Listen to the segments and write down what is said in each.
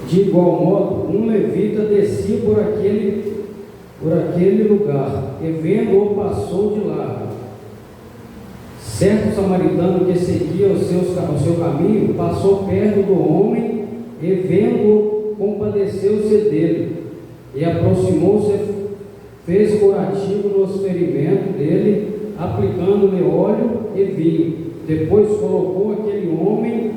De igual modo, um levita descia por aquele lugar, e vendo-o passou de largo. Certo samaritano que seguia o seu caminho, passou perto do homem, e vendo-o, compadeceu-se dele, e aproximou-se, fez curativo nos ferimentos dele, aplicando-lhe óleo e vinho. Depois colocou aquele homem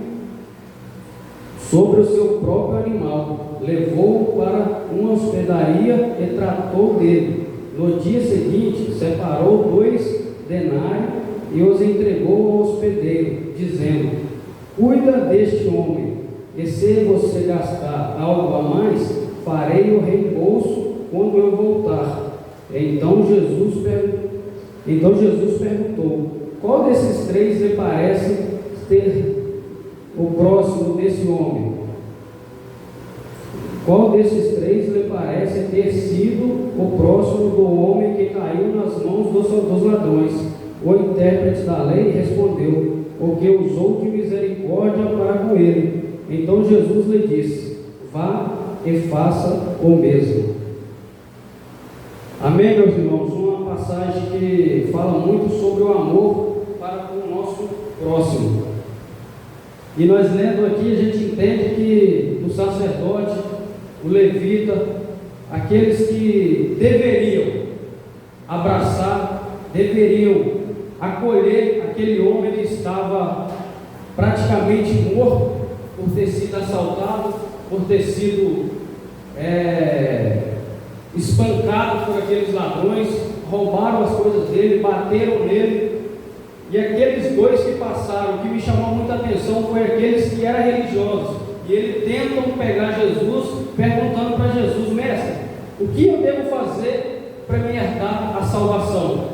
sobre o seu próprio animal, levou-o para uma hospedaria e tratou dele. No dia seguinte, separou 2 denários e os entregou ao hospedeiro, dizendo: cuida deste homem, e se você gastar algo a mais, farei o reembolso quando eu voltar. Então Jesus perguntou: qual desses 3 lhe parece ter o próximo desse homem? Qual desses 3 lhe parece ter sido o próximo do homem que caiu nas mãos dos ladrões? O intérprete da lei respondeu: o que usou de misericórdia para com ele. Então Jesus lhe disse: vá e faça o mesmo. Amém, meus irmãos? Uma passagem que fala muito sobre o amor para com o nosso próximo. E nós lendo aqui, a gente entende que o sacerdote, o levita, aqueles que deveriam abraçar, deveriam acolher aquele homem que estava praticamente morto por ter sido assaltado, por ter sido espancado por aqueles ladrões, roubaram as coisas dele, bateram nele. E aqueles 2 que passaram, o que me chamou muita atenção foi aqueles que eram religiosos, e eles tentam pegar Jesus, perguntando para Jesus: mestre, o que eu devo fazer para me herdar a salvação?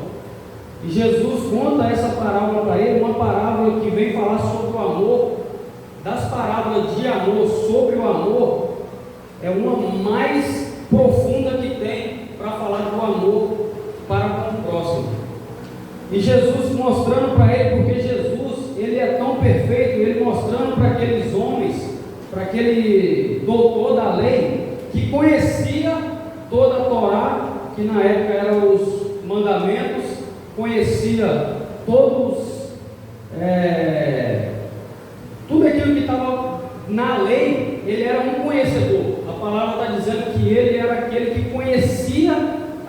E Jesus conta essa parábola para ele, uma parábola que vem falar sobre o amor. Das parábolas de amor sobre o amor, é uma mais profunda que tem para falar do amor para com o próximo. E Jesus mostrando para ele, porque Jesus, ele é tão perfeito, ele mostrando para aqueles homens, para aquele doutor da lei, que conhecia toda a Torá, que na época eram os mandamentos, conhecia todos, tudo aquilo que estava na lei, ele era um conhecedor. A palavra está dizendo que ele era aquele que conhecia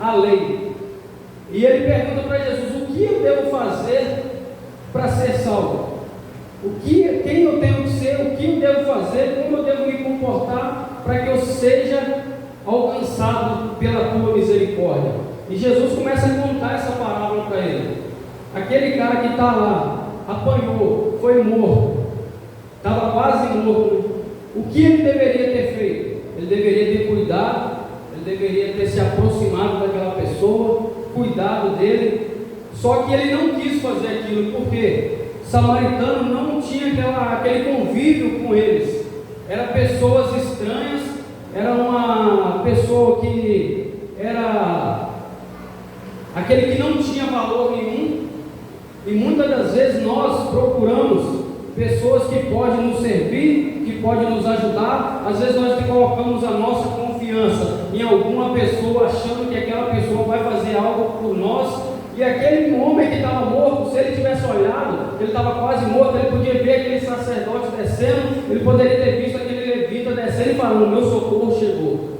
a lei. E ele pergunta para Jesus: o que eu devo fazer para ser salvo? Quem eu tenho que ser? O que eu devo fazer? Como eu devo me comportar para que eu seja alcançado pela tua misericórdia? E Jesus começa a contar essa parábola para ele. Aquele cara que está lá, apanhou, foi morto, estava quase morto. O que ele deveria ter feito? Ele deveria ter cuidado, ele deveria ter se aproximado daquela pessoa, cuidado dele. Só que ele não quis fazer aquilo, porque samaritano não tinha aquele convívio com eles. Eram pessoas estranhas, era uma pessoa que era aquele que não tinha valor nenhum. E muitas das vezes nós procuramos pessoas que podem nos servir, que podem nos ajudar. Às vezes nós colocamos a nossa confiança em alguma pessoa, achando que aquela pessoa vai fazer algo por nós. E aquele homem que estava morto, se ele tivesse olhado, ele estava quase morto, ele podia ver aquele sacerdote descendo, ele poderia ter visto aquele levita descendo e falando: meu socorro chegou,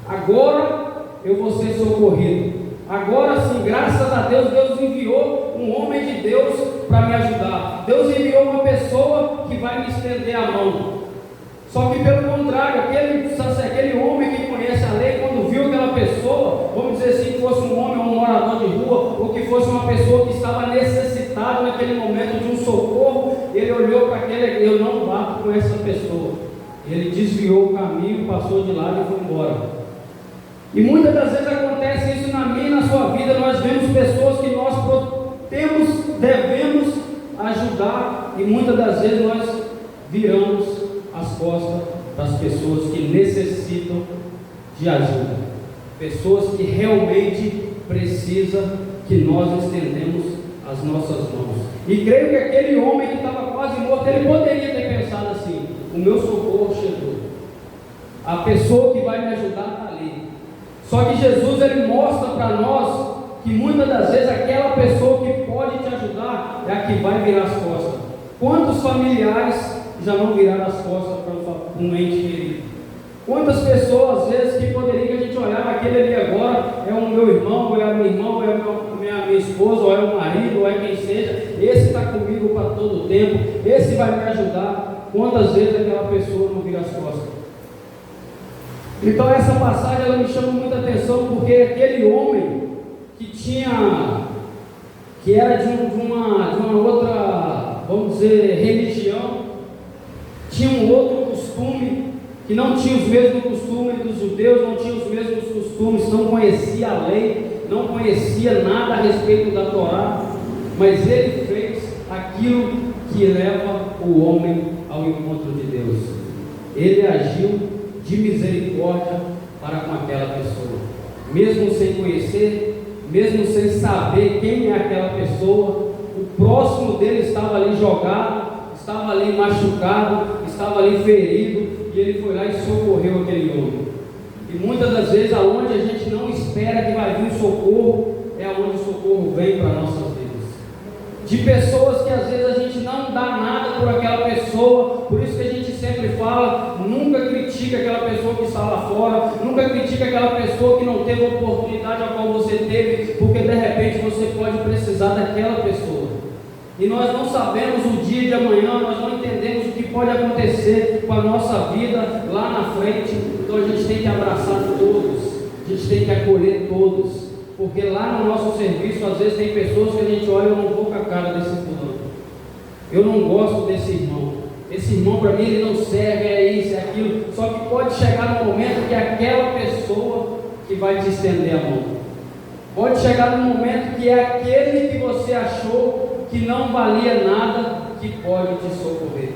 agora eu vou ser socorrido. Agora sim, graças a Deus, Deus enviou um homem de Deus para me ajudar. Deus enviou uma pessoa que vai me estender a mão. Só que pelo contrário, aquele homem que conhece a lei, quando viu aquela pessoa, vamos dizer assim, que fosse um homem ou um morador de rua, ou que fosse uma pessoa que estava necessitado naquele momento de um socorro, ele olhou para aquele: eu não bato com essa pessoa. Ele desviou o caminho, passou de lado e foi embora. E muitas das vezes acontece isso na minha e na sua vida. Nós vemos pessoas que nós devemos ajudar, e muitas das vezes nós viramos as costas das pessoas que necessitam de ajuda, pessoas que realmente precisam que nós estendemos as nossas mãos. E creio que aquele homem que estava quase morto, ele poderia ter pensado assim: o meu socorro chegou, A pessoa que vai me ajudar está ali. Só que Jesus, ele mostra para nós que muitas das vezes aquela pessoa que pode te ajudar é a que vai virar as costas. Quantos familiares já não viraram as costas para um ente querido? Quantas pessoas, às vezes, que poderiam que a gente olhar, aquele ali agora é o meu irmão, ou é a minha irmã, ou é a minha esposa, ou é o marido, ou é quem seja, esse está comigo para todo o tempo, esse vai me ajudar. Quantas vezes aquela pessoa não vira as costas? Então essa passagem ela me chama muita atenção, porque aquele homem que era de uma outra, vamos dizer, religião, tinha um outro costume, que não tinha os mesmos costumes dos judeus, não tinha os mesmos costumes, não conhecia a lei, não conhecia nada a respeito da Torá, mas ele fez aquilo que leva o homem ao encontro de Deus. Ele agiu de misericórdia para com aquela pessoa, mesmo sem conhecer, mesmo sem saber quem é aquela pessoa. O próximo dele estava ali jogado, estava ali machucado, estava ali ferido, e ele foi lá e socorreu aquele homem. E muitas das vezes, aonde a gente não espera que vai vir o socorro, é aonde o socorro vem para nossas vidas. De pessoas que às vezes a gente não dá nada por aquela pessoa, por isso que a gente sempre fala, nunca critica aquela pessoa que está lá fora, nunca critica aquela pessoa que não teve a oportunidade a qual você teve, porque de repente você pode precisar daquela pessoa. E nós não sabemos o dia de amanhã, nós não entendemos o que pode acontecer com a nossa vida lá na frente, então a gente tem que abraçar todos, a gente tem que acolher todos. Porque lá no nosso serviço, às vezes tem pessoas que a gente olha, eu não vou com a cara desse fulano, eu não gosto desse irmão, esse irmão para mim ele não serve, é isso, é aquilo. Só que pode chegar no momento que é aquela pessoa que vai te estender a mão, pode chegar no momento que é aquele que você achou que não valia nada, que pode te socorrer.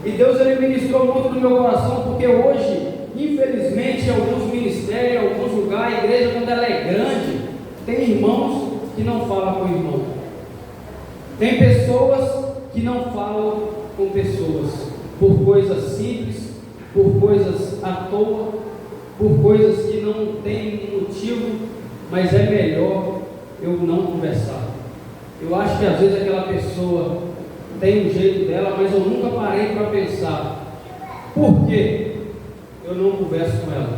E Deus ele ministrou muito no meu coração, porque hoje, infelizmente, em alguns ministérios, em alguns lugares, a igreja quando ela é grande, tem irmãos que não falam com irmão, tem pessoas que não falam com pessoas, por coisas simples, por coisas à toa, por coisas que não tem motivo, mas é melhor eu não conversar. Eu acho que às vezes aquela pessoa tem um jeito dela, mas eu nunca parei para pensar, por que eu não converso com ela?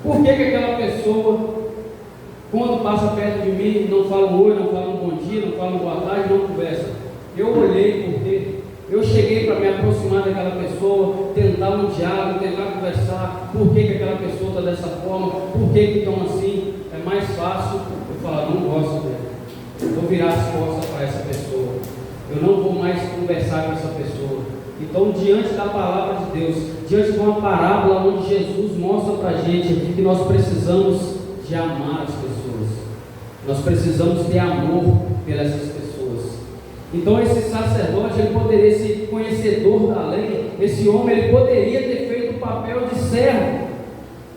Por que aquela pessoa, quando passa perto de mim, não fala um oi, não fala um bom dia, não fala um boa tarde, não conversa? Eu olhei porque eu cheguei para me aproximar daquela pessoa, tentar um diálogo, tentar conversar. Por que aquela pessoa está dessa forma? Por que estão assim? É mais fácil eu falar, não gosto dela, vou virar as costas para essa pessoa, eu não vou mais conversar com essa pessoa. Então, diante da palavra de Deus, diante de uma parábola onde Jesus mostra para a gente que nós precisamos de amar as pessoas, nós precisamos ter amor pelas pessoas. Então esse sacerdote, ele poderia, esse conhecedor da lei, esse homem, ele poderia ter feito o papel de servo.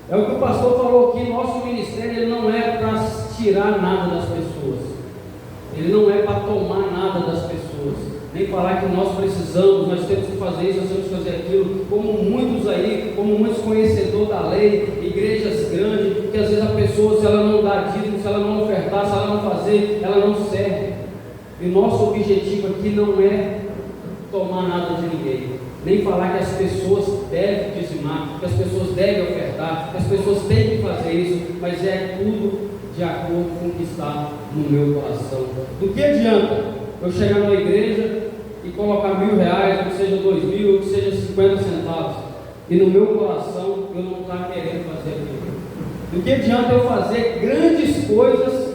É o que o pastor falou aqui, nosso ministério ele não é para tirar nada das pessoas, ele não é para tomar nada das pessoas, nem falar que nós precisamos, nós temos que fazer isso, nós temos que fazer aquilo, como muitos aí, como muitos conhecedores da lei, igrejas grandes, que às vezes a pessoa, se ela não dá dízimo, se ela não ofertar, se ela não fazer, ela não serve. E o nosso objetivo aqui não é tomar nada de ninguém, nem falar que as pessoas devem dizimar, que as pessoas devem ofertar, que as pessoas têm que fazer isso, mas é tudo de acordo com o que está no meu coração. Do que adianta eu chegar na igreja e colocar R$1.000, ou que seja 2.000, ou que seja 50 centavos, e no meu coração eu não estar querendo fazer aquilo? Do que adianta eu fazer grandes coisas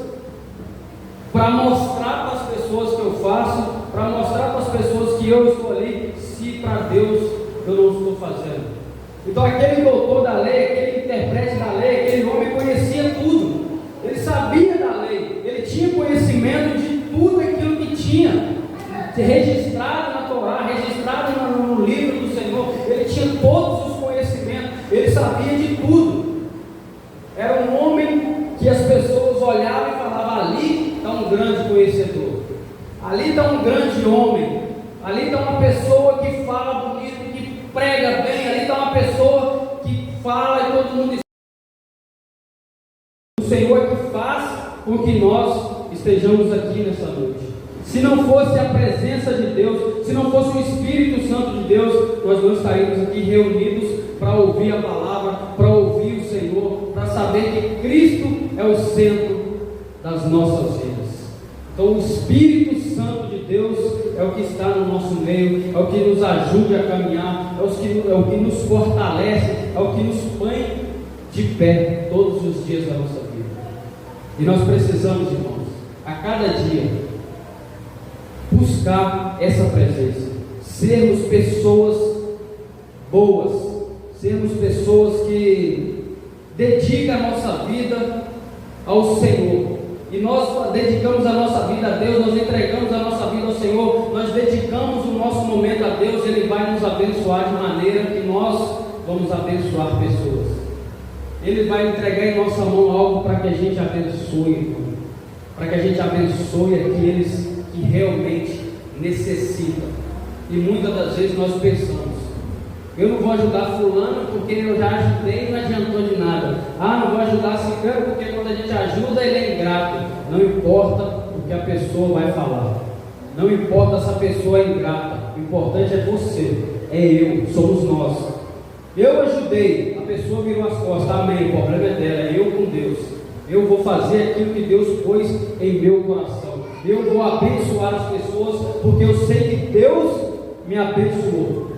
para mostrar para as pessoas que eu faço, para mostrar para as pessoas que eu escolhi, se para Deus eu não estou fazendo? Então aquele doutor da lei, aquele intérprete da lei, aquele homem conhecia tudo, ele sabia da lei, ele tinha conhecimento de tudo aquilo que tinha registrado na Torá, registrado no livro do Senhor, ele tinha todos os conhecimentos, ele sabia de tudo. Era um homem que as pessoas olhavam e falavam, ali está um grande conhecedor, ali está um grande homem, ali está uma pessoa que fala bonito, que prega bem, ali está uma pessoa que fala todo mundo. O Senhor é que faz com que nós estejamos aqui nessa noite. Se não fosse a presença de Deus, se não fosse o Espírito Santo de Deus, nós não estaríamos aqui reunidos para ouvir a palavra, para ouvir o Senhor, para saber que Cristo é o centro das nossas vidas. Então o Espírito Santo de Deus é o que está no nosso meio, é o que nos ajuda a caminhar, é o que nos fortalece, é o que nos põe de pé todos os dias da nossa vida. E nós precisamos, irmãos, a cada dia buscar essa presença, sermos pessoas boas, sermos pessoas que dedicam a nossa vida ao Senhor. E nós dedicamos a nossa vida a Deus, nós entregamos a nossa vida ao Senhor, nós dedicamos o nosso momento a Deus. Ele vai nos abençoar de maneira que nós vamos abençoar pessoas. Ele vai entregar em nossa mão algo para que a gente abençoe, irmão, para que a gente abençoe aqueles que realmente necessitam. E muitas das vezes nós pensamos: eu não vou ajudar fulano porque eu já ajudei e não adiantou de nada. Não vou ajudar ciclano porque quando a gente ajuda ele é ingrato. Não importa o que a pessoa vai falar, não importa se a pessoa é ingrata, o importante é você, é eu, somos nós. Eu ajudei, a pessoa virou as costas, amém, o problema é dela, é eu com Deus. Eu vou fazer aquilo que Deus pôs em meu coração. Eu vou abençoar as pessoas porque eu sei que Deus me abençoou.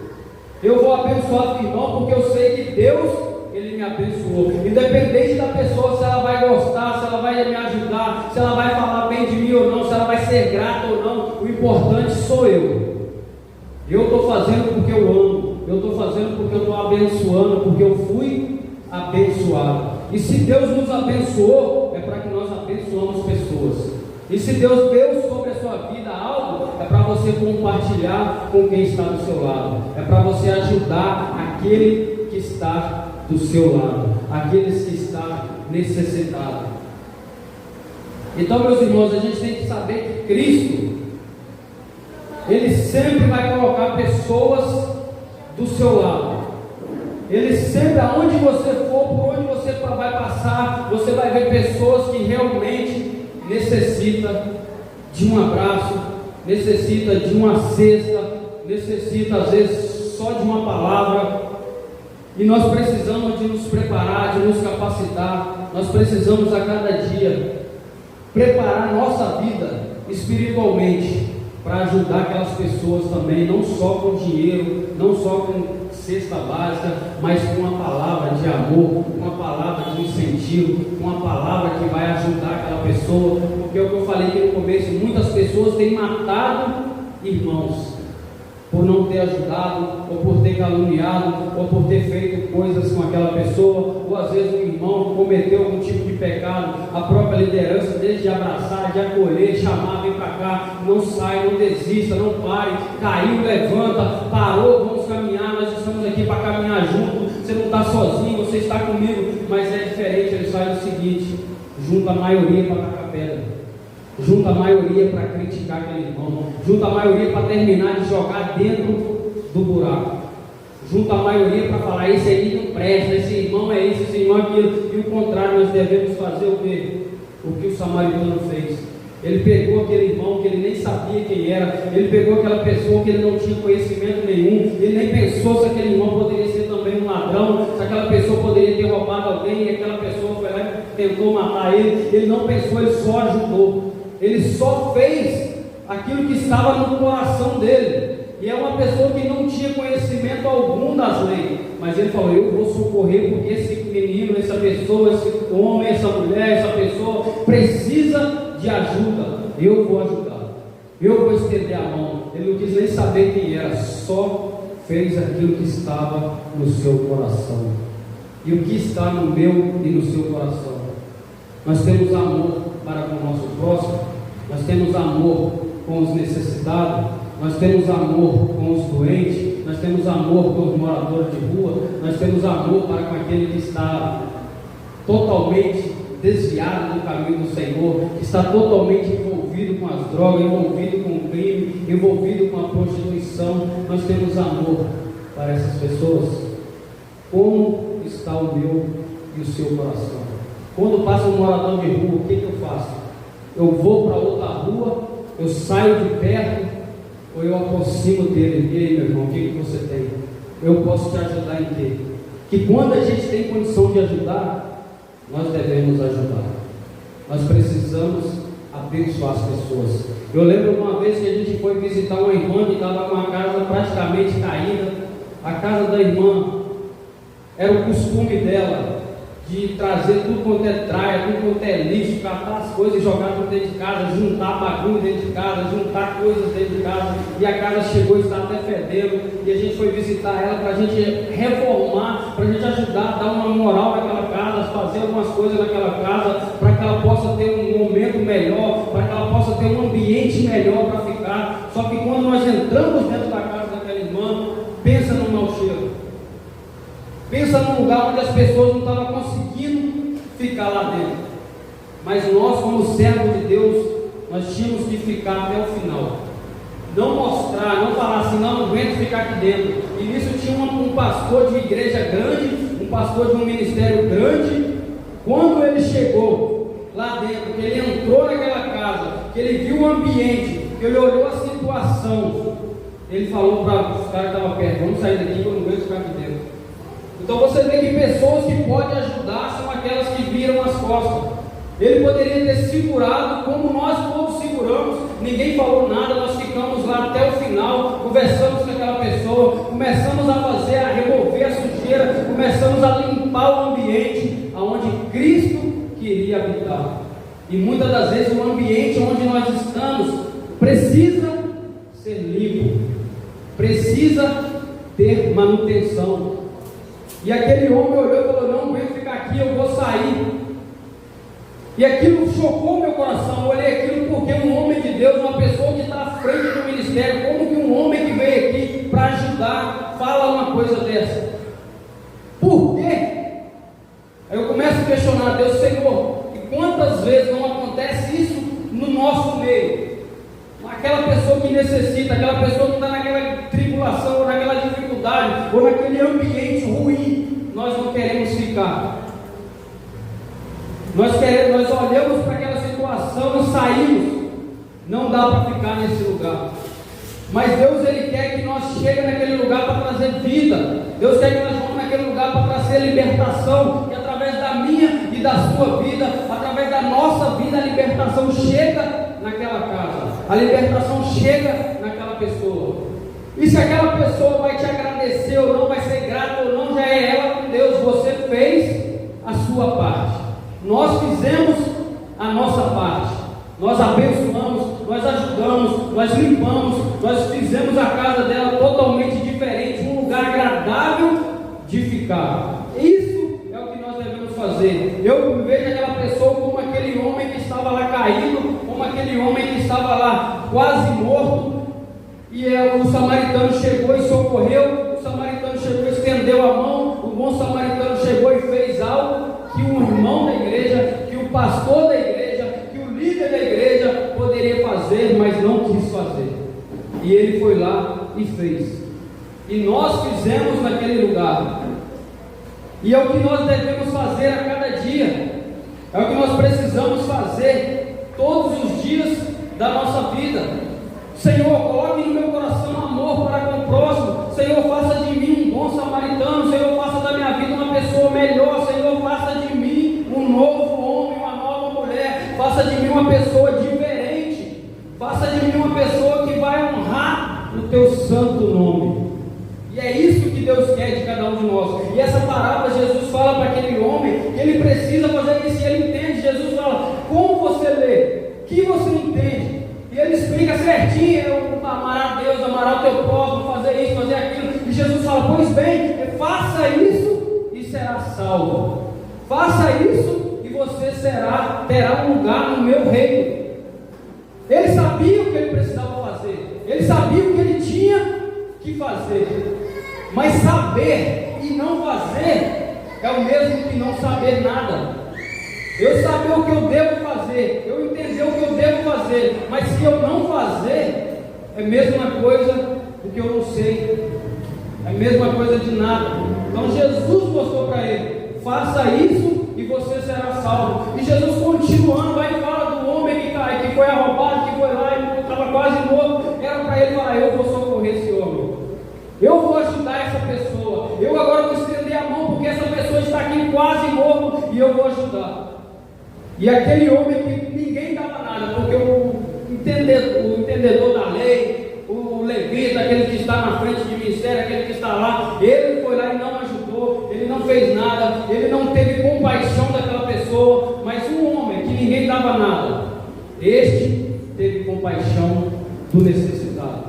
Eu vou abençoar o irmão porque eu sei que Deus, Ele me abençoou. Independente da pessoa, se ela vai gostar, se ela vai me ajudar, se ela vai falar bem de mim ou não, se ela vai ser grata ou não, o importante sou eu. Eu estou fazendo porque eu amo, eu estou fazendo porque eu estou abençoando, porque eu fui abençoado. E se Deus nos abençoou, é para que nós abençoamos pessoas. E se Deus deu sobre a sua vida algo, é para você compartilhar com quem está do seu lado, é para você ajudar aquele que está do seu lado, aqueles que estão necessitados. Então, meus irmãos, a gente tem que saber que Cristo, Ele sempre vai colocar pessoas do seu lado. Ele sempre, aonde você for, por onde você vai passar, você vai ver pessoas que realmente necessita de um abraço, necessita de uma cesta, necessita às vezes só de uma palavra. E nós precisamos de nos preparar, de nos capacitar. Nós precisamos a cada dia preparar nossa vida espiritualmente para ajudar aquelas pessoas também, não só com dinheiro, não só com cesta básica, mas com uma palavra de amor, uma palavra de incentivo, uma palavra que vai ajudar aquela pessoa. Porque é o que eu falei aqui no começo, muitas pessoas têm matado irmãos por não ter ajudado, ou por ter caluniado, ou por ter feito coisas com aquela pessoa, ou às vezes o irmão cometeu algum tipo de pecado. A própria liderança, desde de abraçar, de acolher, chamar, vem para cá, não sai, não desista, não pare, caiu, levanta, parou, vamos caminhar, nós estamos aqui para caminhar junto. Você não está sozinho, você está comigo. Mas é diferente, ele faz o seguinte: junta a maioria para tacar pedra, junta a maioria para criticar aquele irmão, junta a maioria para terminar de jogar dentro do buraco, junta a maioria para falar: esse aí não presta, esse irmão é isso, esse irmão é aquilo. E o contrário, nós devemos fazer o quê? O que o samaritano fez. Ele pegou aquele irmão que ele nem sabia quem era, ele pegou aquela pessoa que ele não tinha conhecimento nenhum, ele nem pensou se aquele irmão poderia ser também um ladrão, se aquela pessoa poderia ter roubado alguém e aquela pessoa foi lá e tentou matar ele. Ele não pensou, ele só ajudou. Ele só fez aquilo que estava no coração dele. E é uma pessoa que não tinha conhecimento algum das leis, mas ele falou: eu vou socorrer porque esse menino, essa pessoa, esse homem, essa mulher, essa pessoa precisa de ajuda. Eu vou ajudar, eu vou estender a mão. Ele não quis nem saber quem era, só fez aquilo que estava no seu coração. E o que está no meu e no seu coração? Nós temos amor para com o nosso próximo, nós temos amor com os necessitados, nós temos amor com os doentes, nós temos amor com os moradores de rua, nós temos amor para com aquele que está totalmente desviado do caminho do Senhor, que está totalmente envolvido com as drogas, envolvido com o crime, envolvido com a prostituição. Nós temos amor para essas pessoas. Como está o meu e o seu coração? Quando passa um morador de rua, o que eu faço? Eu vou para outra rua, eu saio de perto, ou eu aproximo dele? E aí, meu irmão, o que você tem? Eu posso te ajudar em quê? Que quando a gente tem condição de ajudar, nós devemos ajudar. Nós precisamos abençoar as pessoas. Eu lembro uma vez que a gente foi visitar uma irmã que estava com a casa praticamente caída. A casa da irmã era o costume dela de trazer tudo quanto é traia, tudo quanto é lixo, catar as coisas e jogar tudo dentro de casa, juntar bagulho dentro de casa, juntar coisas dentro de casa, e a casa chegou e está até fedendo, e a gente foi visitar ela para a gente reformar, para a gente ajudar, dar uma moral naquela casa, fazer algumas coisas naquela casa, para que ela possa ter um momento melhor, para que ela possa ter um ambiente melhor para ficar. Só que quando nós entramos dentro da casa daquela irmã, pensa no mau cheiro. Pensa num lugar onde as pessoas não estavam conseguindo ficar lá dentro. Mas nós, como servos de Deus, nós tínhamos que ficar até o final. Não mostrar, não falar assim, não aguento ficar aqui dentro. E nisso tinha um pastor de uma igreja grande, um pastor de um ministério grande. Quando ele chegou lá dentro, que ele entrou naquela casa, que ele viu o ambiente, que ele olhou a situação, ele falou para os caras que estavam perto: vamos sair daqui, eu não aguento ficar aqui dentro. Então você vê que pessoas que podem ajudar são aquelas que viram as costas. Ele poderia ter segurado como nós todos seguramos, ninguém falou nada, nós ficamos lá até o final, conversamos com aquela pessoa, começamos a remover a sujeira, começamos a limpar o ambiente onde Cristo queria habitar. E muitas das vezes o ambiente onde nós estamos precisa ser limpo, precisa ter manutenção. E aquele homem olhou e falou: não aguento ficar aqui, eu vou sair. E aquilo chocou meu coração. Eu olhei aquilo porque um homem de Deus, uma pessoa que está à frente do ministério, como que um homem que veio aqui para ajudar, fala uma coisa dessa? Por quê? Aí eu começo a questionar Deus: Senhor, e quantas vezes não acontece isso no nosso meio? Aquela pessoa que necessita, aquela pessoa que está naquela tribulação, ou naquela dificuldade, ou naquele ambiente ruim, nós não queremos ficar. Nós olhamos para aquela situação e saímos. Não dá para ficar nesse lugar. Mas Deus, Ele quer que nós cheguemos naquele lugar para trazer vida. Deus quer que nós vamos naquele lugar para trazer libertação. E através da minha e da sua vida, através da nossa vida, a libertação chega naquela casa. A libertação chega naquela pessoa. E se aquela pessoa vai te agradecer ou não, vai ser grata ou não, já é ela com Deus. Você fez a sua parte. Nós fizemos a nossa parte. Nós abençoamos, nós ajudamos, nós limpamos, nós fizemos a casa dela totalmente diferente, um lugar agradável de ficar. Isso é o que nós devemos fazer. Eu vejo aquela pessoa como aquele homem que estava lá caído, como aquele homem que estava lá quase morto, e o samaritano chegou e socorreu. O samaritano chegou e estendeu a mão. O bom samaritano chegou e fez algo que um irmão da igreja, que o pastor da igreja, que o líder da igreja poderia fazer, mas não quis fazer. E ele foi lá e fez. E nós fizemos naquele lugar. E é o que nós devemos fazer a cada dia. É o que nós precisamos fazer todos os dias da nossa vida. Senhor, coloque no meu coração amor para com o próximo. Senhor, faça de mim um bom samaritano. Senhor, faça da minha vida uma pessoa melhor. Senhor, faça de mim um novo homem, uma nova mulher. Faça de mim uma pessoa diferente. Faça de mim uma pessoa que vai honrar o teu santo nome. E é isso que Deus quer de cada um de nós. E essa parábola, Jesus fala para aquele homem que ele precisa fazer isso, e ele entende. Jesus fala: como você lê? Que você entende? E ele explica certinho: amar a Deus, amar o teu próximo, fazer isso, fazer aquilo. E Jesus fala: pois bem, faça isso e será salvo. Faça isso e você terá um lugar no meu reino. Ele sabia o que ele precisava fazer. Ele sabia o que ele tinha que fazer. Mas saber e não fazer é o mesmo que não saber nada. Eu saber o que eu devo fazer, eu entender o que eu devo fazer, mas se eu não fazer, é a mesma coisa do que eu não sei, é a mesma coisa de nada. Então Jesus mostrou para ele: faça isso e você será salvo. E Jesus continuando, vai e fala do homem que foi arrombado, que foi lá e estava quase morto. Era para ele falar: eu vou socorrer esse homem, eu vou ajudar essa pessoa, eu agora vou estender a mão porque essa pessoa está aqui quase morto e eu vou ajudar. E aquele homem que ninguém dava nada, porque o entendedor da lei, o levita, aquele que está na frente de ministério, aquele que está lá, ele foi lá e não ajudou, ele não fez nada, ele não teve compaixão daquela pessoa. Mas um homem que ninguém dava nada, este teve compaixão do necessitado.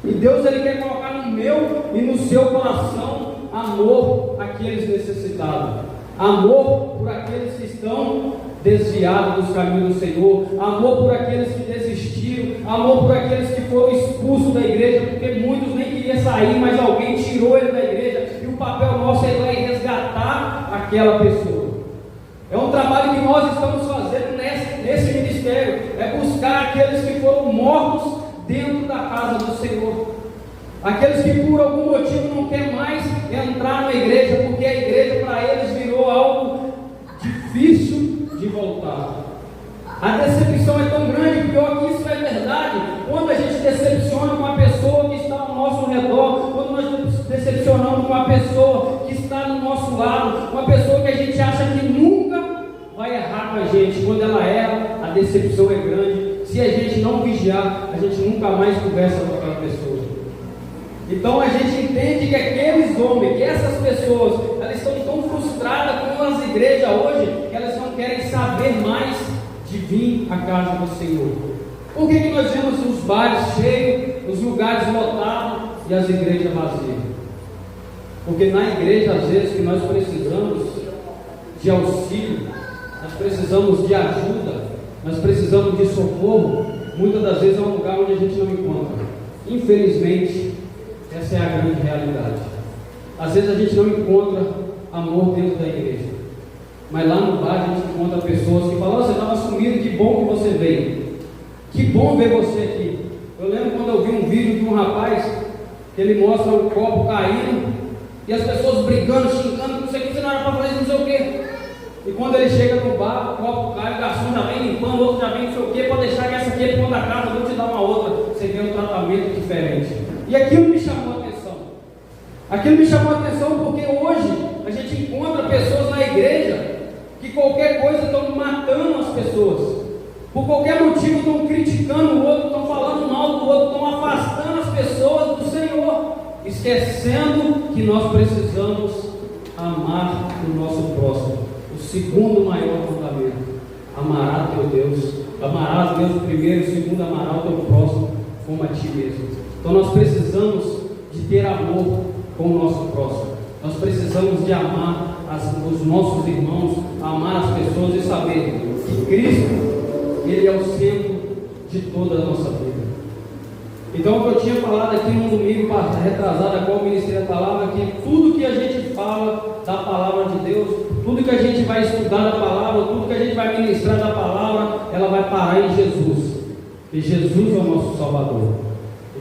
E Deus, ele quer colocar no meu e no seu coração amor àqueles necessitados, amor por aqueles que estão desviados dos caminhos do Senhor, amor por aqueles que desistiram, amor por aqueles que foram expulsos da igreja, porque muitos nem queriam sair, mas alguém tirou ele da igreja, e o papel nosso é ir resgatar aquela pessoa. É um trabalho que nós estamos fazendo nesse ministério, é buscar aqueles que foram mortos dentro da casa do Senhor, aqueles que por algum motivo não querem mais entrar na igreja, porque a igreja para eles virou algo difícil de voltar. A decepção é tão grande, pior que isso é verdade, quando a gente decepciona uma pessoa que está ao nosso redor, quando nós decepcionamos uma pessoa que está do nosso lado, uma pessoa que a gente acha que nunca vai errar com a gente, quando ela erra, a decepção é grande. Se a gente não vigiar, a gente nunca mais conversa com aquela pessoa. Então a gente entende que aqueles homens, que essas pessoas, elas estão tão frustradas com as igrejas hoje, que elas não querem saber mais de vir à casa do Senhor. Por que nós vemos os bares cheios, os lugares lotados e as igrejas vazias? Porque na igreja, às vezes, que nós precisamos de auxílio, nós precisamos de ajuda, nós precisamos de socorro, muitas das vezes é um lugar onde a gente não encontra. Infelizmente, essa é a grande realidade. Às vezes a gente não encontra amor dentro da igreja, mas lá no bar a gente encontra pessoas que falam: você estava sumido, que bom que você veio, que bom ver você aqui. Eu lembro quando eu vi um vídeo de um rapaz que ele mostra o copo caindo e as pessoas brigando, xingando, não sei o que, você não era para fazer isso, não sei o que. E quando ele chega no bar, o copo cai, o garçom já vem limpando, o outro já vem não sei o que, para deixar que essa aqui é ponta da casa, eu vou te dar uma outra. Você vê um tratamento diferente. E aquilo me chamou a atenção. Aquilo me chamou a atenção porque hoje a gente encontra pessoas na igreja que qualquer coisa estão matando as pessoas. Por qualquer motivo estão criticando o outro, estão falando mal do outro, estão afastando as pessoas do Senhor, esquecendo que nós precisamos amar o nosso próximo. O segundo maior mandamento: amarás teu Deus, amarás Deus primeiro, segundo, amarás o teu próximo como a ti mesmo. Então nós precisamos de ter amor com o nosso próximo, nós precisamos de amar os nossos irmãos, amar as pessoas e saber que Cristo, Ele é o centro de toda a nossa vida. Então, o que eu tinha falado aqui no domingo retrasado, a qual eu ministrei a palavra, que tudo que a gente fala da palavra de Deus, tudo que a gente vai estudar da palavra, tudo que a gente vai ministrar da palavra, ela vai parar em Jesus. E Jesus é o nosso Salvador.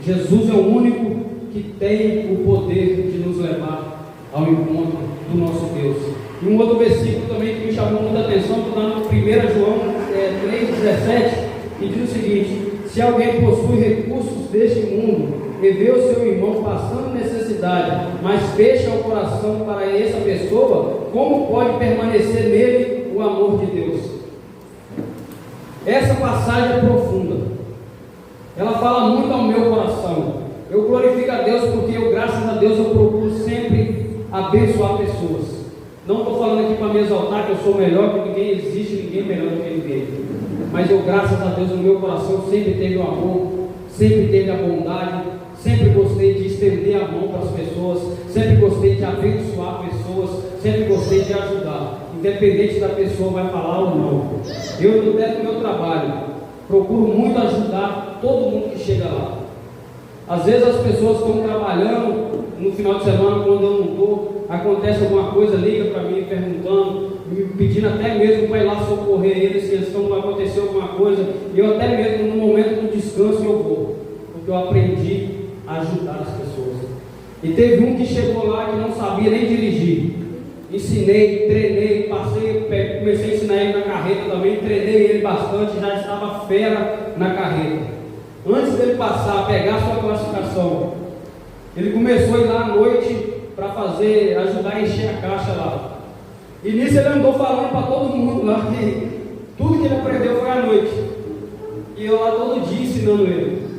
Jesus é o único que tem o poder de nos levar ao encontro do nosso Deus. E um outro versículo também que me chamou muita atenção, está no 1 João 3,17, que diz o seguinte: se alguém possui recursos deste mundo e vê o seu irmão passando necessidade, mas fecha o coração para essa pessoa, como pode permanecer nele o amor de Deus? Essa passagem é profunda, ela fala muito ao meu coração. Eu glorifico a Deus porque eu, graças a Deus, eu procuro sempre abençoar pessoas. Não estou falando aqui para me exaltar que eu sou melhor que ninguém, existe ninguém melhor do que ninguém. Mas eu, graças a Deus, no meu coração sempre teve o amor, sempre teve a bondade, sempre gostei de estender a mão para as pessoas, sempre gostei de abençoar pessoas, sempre gostei de ajudar, independente da pessoa vai falar ou não. Eu, dentro do meu trabalho, procuro muito ajudar todo mundo que chega lá. Às vezes as pessoas estão trabalhando no final de semana, quando eu não estou, acontece alguma coisa, liga para mim perguntando, me pedindo até mesmo para ir lá socorrer eles, se estão acontecendo alguma coisa, e eu até mesmo no momento do descanso eu vou, porque eu aprendi a ajudar as pessoas. E teve um que chegou lá que não sabia nem dirigir, ensinei, treinei, comecei a ensinar ele na carreta também, treinei ele bastante, já estava fera na carreta. Antes dele passar, a pegar a sua classificação, ele começou a ir lá à noite para ajudar a encher a caixa lá. E nisso ele andou falando para todo mundo lá que tudo que ele aprendeu foi à noite. E eu lá todo dia ensinando ele.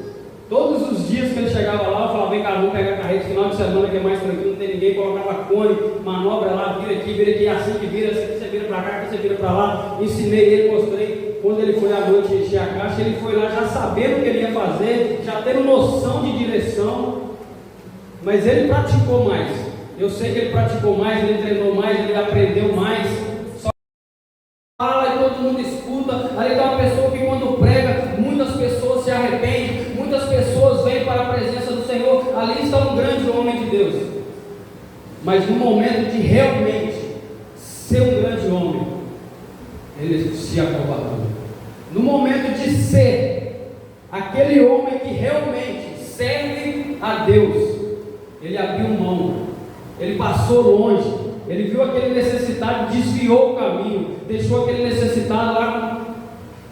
Todos os dias que ele chegava lá, eu falava: vem cá, vamos pegar a carreta, final de semana que é mais tranquilo, não tem ninguém, colocava cone, manobra lá, vira aqui, assim que vira, assim que você vira para cá, aqui você vira para lá. Ensinei ele, mostrei. Quando ele foi à noite encher a caixa, ele foi lá já sabendo o que ele ia fazer, já tendo noção de direção, mas ele praticou mais. Eu sei que ele praticou mais, ele treinou mais, ele aprendeu mais. Só fala e todo mundo escuta. Ali está uma pessoa que quando prega, muitas pessoas se arrependem, muitas pessoas vêm para a presença do Senhor. Ali está um grande homem de Deus. Mas no momento de realmente ser um grande homem, ele se acovardou. No momento de ser aquele homem que realmente serve a Deus, ele abriu mão, ele passou longe, ele viu aquele necessitado, desviou o caminho, deixou aquele necessitado lá.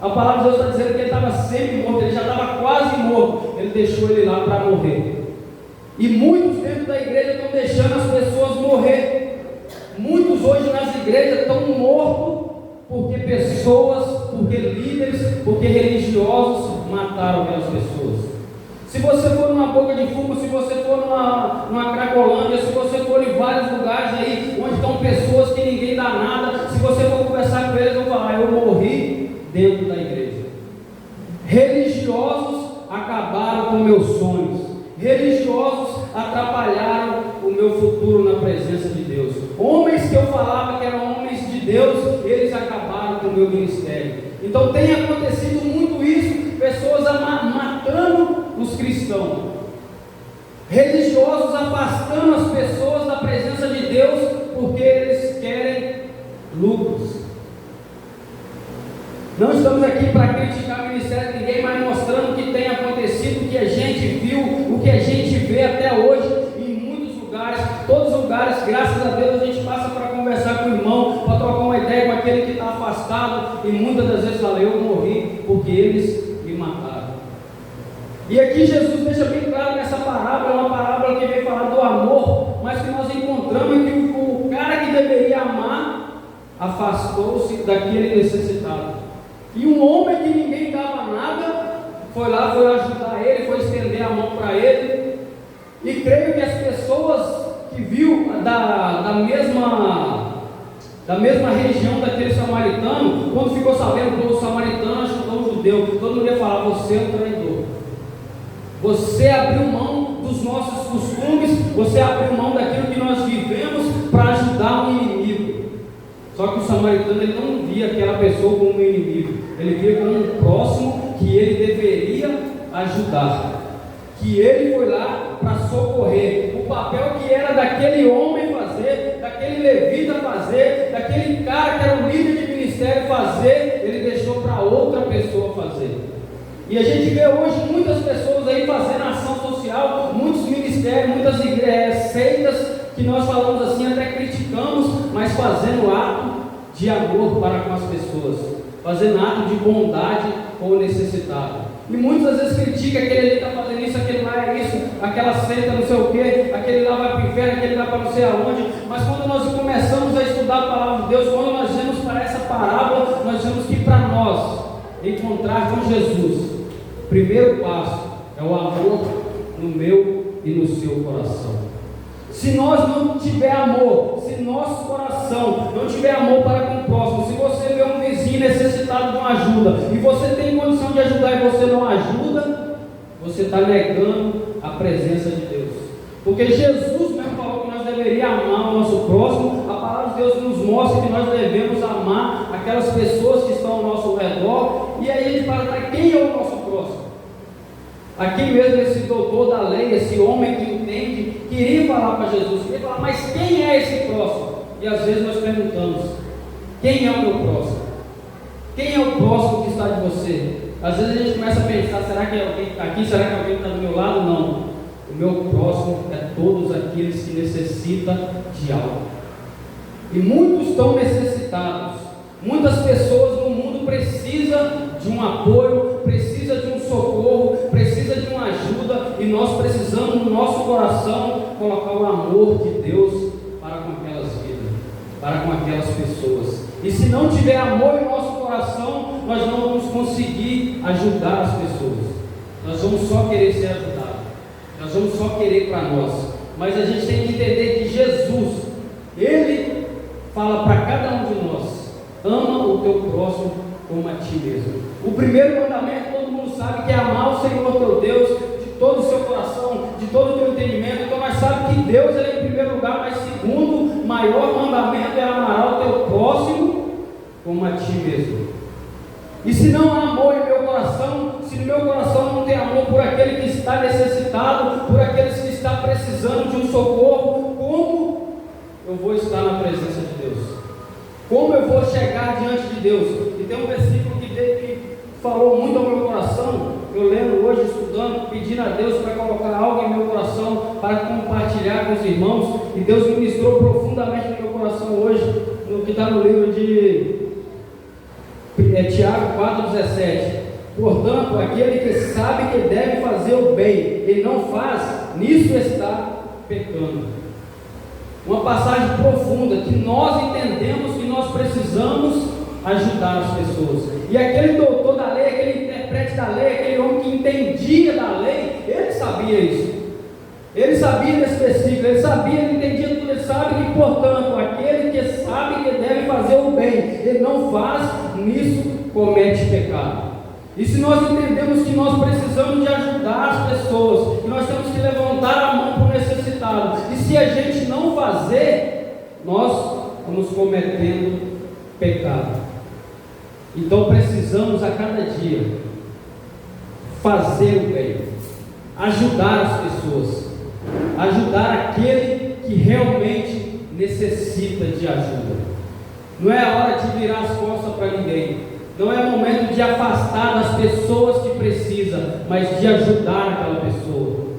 A palavra de Deus está dizendo que ele estava sempre morto, ele já estava quase morto, ele deixou ele lá para morrer. E muitos dentro da igreja estão deixando as pessoas morrer. Muitos hoje nas igrejas estão mortos porque pessoas, porque líderes, porque religiosos mataram aquelas pessoas. Se você for numa boca de fumo, se você for numa Cracolândia, se você for em vários lugares aí onde estão pessoas que ninguém dá nada, se você for conversar com eles, vão falar: eu morri dentro da igreja. Religiosos acabaram com meus sonhos, religiosos atrapalharam o meu futuro na presença de Deus. Homens que eu falava que eram homens de Deus, eles acabaram com o meu ministério. Então tem acontecido muito isso, pessoas matando os cristãos, religiosos afastando as pessoas da presença de Deus, porque eles querem lucros. Não estamos aqui para criticar o ministério de ninguém, mas mostrando o que tem acontecido, o que a gente viu, o que a gente vê até hoje, em muitos lugares, todos os lugares. Graças a Deus a gente passa para conversar com o irmão, para trocar uma ideia com aquele que está afastado, e muitas das vezes fala: eu morri porque eles me mataram. E aqui Jesus deixa bem claro nessa parábola, é uma parábola que vem falar do amor, mas que nós encontramos que o cara que deveria amar afastou-se daquele necessitado. E um homem que ninguém dava nada foi lá, foi ajudar ele, foi estender a mão para ele. E creio que as pessoas que viu da mesma região daquele samaritano, quando ficou sabendo que o samaritano ajudou o judeu, todo mundo ia falar: você é um traidor. Você abriu mão dos nossos costumes, você abriu mão daquilo que nós vivemos para ajudar um inimigo. Só que o samaritano, ele não via aquela pessoa como um inimigo, ele via como um próximo que ele deveria ajudar, que ele foi lá para socorrer. O papel que era daquele homem fazer, daquele levita fazer, daquele cara que era o líder de ministério fazer, ele deixou para outra pessoa fazer. E a gente vê hoje muitas pessoas aí fazendo ação social, muitos ministérios, muitas seitas, que nós falamos assim, até criticamos, mas fazendo ato de amor para com as pessoas, fazendo ato de bondade com o necessitado. E muitas vezes critica: aquele ali está fazendo isso, aquele lá é isso, aquela seita não sei o que, aquele lá vai para o inferno, aquele vai para não sei aonde. Mas quando nós começamos a estudar a palavra de Deus, quando nós vemos para essa parábola, nós vemos que para nós encontrar com Jesus, o primeiro passo é o amor no meu e no seu coração. Se nós não tiver amor, se nosso coração não tiver amor para com o próximo, se você vê um vizinho necessitado de uma ajuda e você tem condição de ajudar e você não ajuda, você está negando a presença de Deus. Porque Jesus mesmo falou que nós deveríamos amar o nosso próximo. A palavra de Deus nos mostra que nós devemos amar aquelas pessoas que estão ao nosso redor. E aí a gente fala: para quem é o nosso próximo? Aqui mesmo esse doutor da lei, esse homem que entende, queria falar para Jesus, queria falar: mas quem é esse próximo? E às vezes nós perguntamos: quem é o meu próximo? Quem é o próximo que está de você? Às vezes a gente começa a pensar: será que é alguém que está aqui? Será que alguém está do meu lado? Não. O meu próximo é todos aqueles que necessitam de algo. E muitos estão necessitados. Muitas pessoas no mundo precisam de um apoio, precisam de um socorro, precisam de uma ajuda, e nós precisamos no nosso coração colocar o amor de Deus para com aquelas vidas, para com aquelas pessoas. E se não tiver amor em nosso coração, nós não vamos conseguir ajudar as pessoas. Nós vamos só querer ser ajudados, nós vamos só querer para nós. Mas a gente tem que entender que Jesus, Ele fala para cada um de nós: ama o teu próximo como a ti mesmo. O primeiro mandamento, todo mundo sabe, que é amar o Senhor teu Deus de todo o seu coração, de todo o teu entendimento. Então nós sabemos que Deus é em primeiro lugar, mas segundo maior mandamento é amar o teu próximo como a ti mesmo. E se não há amor em meu coração, se no meu coração não tem amor por aquele que está necessitado, por aquele que está precisando de um socorro, como eu vou estar na presença de Deus? Como eu vou chegar diante de Deus? E tem um versículo que falou muito ao meu coração, eu lendo hoje, estudando, pedindo a Deus para colocar algo em meu coração, para compartilhar com os irmãos, e Deus ministrou profundamente no meu coração hoje, no que está no livro de Tiago 4,17. Portanto, aquele que sabe que deve fazer o bem, ele não faz, nisso está pecando. Uma passagem profunda, que nós entendemos que nós precisamos ajudar as pessoas. E aquele doutor da lei, aquele intérprete da lei, aquele homem que entendia da lei, ele sabia isso. Ele sabia desse versículo, ele sabia, ele entendia tudo, ele sabe que, portanto, aquele que sabe que deve fazer o bem, ele não faz, nisso comete pecado. E se nós entendemos que nós precisamos de ajudar as pessoas, que nós temos que levantar a mão para o necessitado, e se a gente não fazer, nós estamos cometendo pecado. Então precisamos a cada dia fazer o bem, ajudar as pessoas, ajudar aquele que realmente necessita de ajuda. Não é a hora de virar as costas para ninguém. Não é momento de afastar das pessoas que precisam, mas de ajudar aquela pessoa.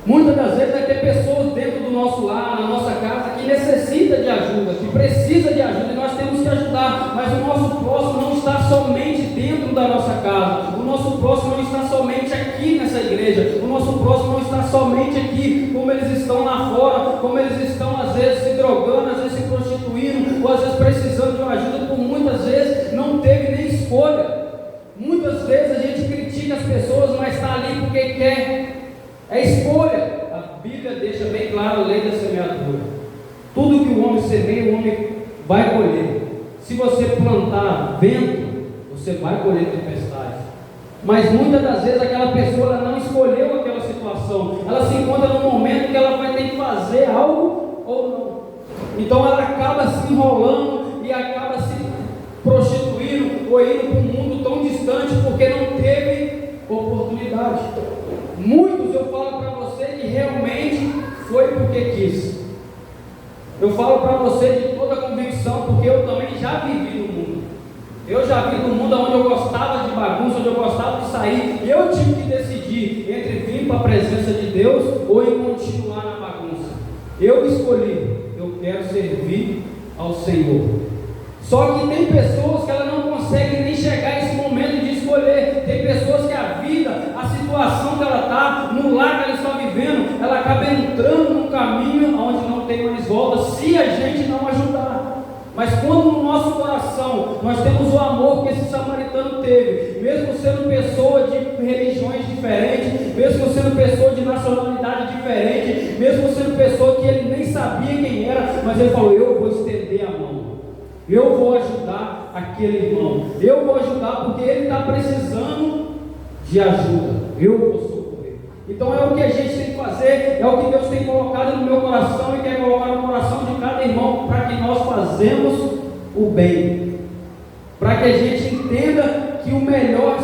Muitas das vezes vai ter pessoas dentro do nosso lar, na nossa casa, que necessita de ajuda, que precisa de ajuda, e nós temos que ajudar. Mas o nosso próximo não está somente dentro da nossa casa. O nosso próximo não está somente aqui nessa igreja. O nosso próximo não está somente aqui, como eles estão lá fora, como eles estão às vezes se drogando, às vezes se prostituindo, ou às vezes precisando de uma ajuda, por muitas vezes não teve nem escolha. Muitas vezes a gente critica as pessoas, mas está ali porque quer. É escolha. A Bíblia deixa bem claro a lei da semeadura. Tudo que o homem semeia, o homem vai colher. Se você plantar vento, você vai colher tempestade. Mas muitas das vezes aquela pessoa ela não escolheu aquela situação. Ela se encontra num momento que ela vai ter que fazer algo ou não. Então ela acaba se enrolando e acaba se prostituindo ou indo para um mundo tão distante porque não teve oportunidade. Muitos eu falo para você que realmente foi porque quis. Eu falo para você de toda convicção, porque eu também já vivi no mundo. Eu já vi no mundo onde eu gostava de bagunça, onde eu gostava de sair, e eu tive que decidir entre vir para a presença de Deus ou em continuar na bagunça. Eu escolhi, eu quero servir ao Senhor. Só que tem pessoas que ela não conseguem nem chegar a esse momento de escolher. Tem pessoas que a vida, a situação que ela está, no lar que ela está vivendo, ela acaba entrando num caminho onde não tem mais volta, se a gente não ajudar. Mas quando no nosso coração nós temos o amor que esse samaritano teve, mesmo sendo pessoa de religiões diferentes, mesmo sendo pessoa de nacionalidade diferente, mesmo sendo pessoa que ele nem sabia quem era, mas ele falou: eu vou estender a mão, eu vou ajudar aquele irmão, eu vou ajudar porque ele está precisando de ajuda, eu vou socorrer. Então é o que a gente tem que fazer, é o que Deus tem colocado no meu coração e quer colocar no coração de cada irmão, para que nós fazemos o bem, para que a gente entenda que o melhor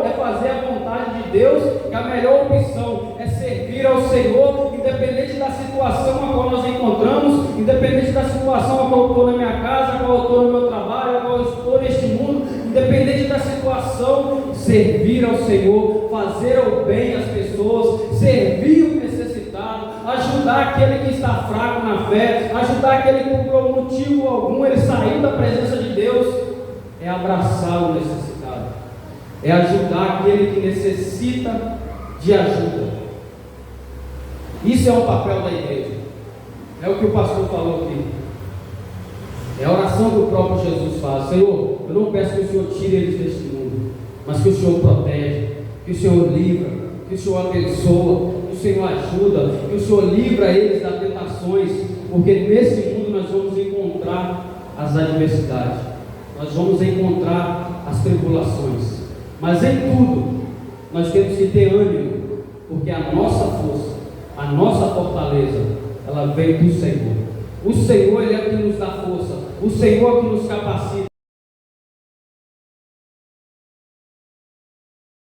é fazer a vontade de Deus, que a melhor opção é servir ao Senhor, independente da situação a qual nós encontramos, independente da situação a qual eu estou na minha casa, a qual eu estou no meu trabalho, a qual eu estou neste mundo, independente da situação, servir ao Senhor, fazer o bem às pessoas, servir o necessitado, ajudar aquele que está fraco na fé, ajudar aquele que por motivo algum ele saiu da presença de Deus, é abraçar o necessitado, é ajudar aquele que necessita de ajuda. Isso é um papel da igreja, é o que o pastor falou aqui, é a oração que o próprio Jesus faz. Senhor, eu não peço que o Senhor tire eles deste mundo, mas que o Senhor protege, que o Senhor livra, que o Senhor abençoa, que o Senhor ajuda, que o Senhor livra eles das tentações, porque nesse mundo nós vamos encontrar as adversidades, nós vamos encontrar as tribulações, mas em tudo nós temos que ter ânimo, porque a nossa força, a nossa fortaleza, ela vem do Senhor. O Senhor, Ele é que nos dá força, o Senhor que nos capacita.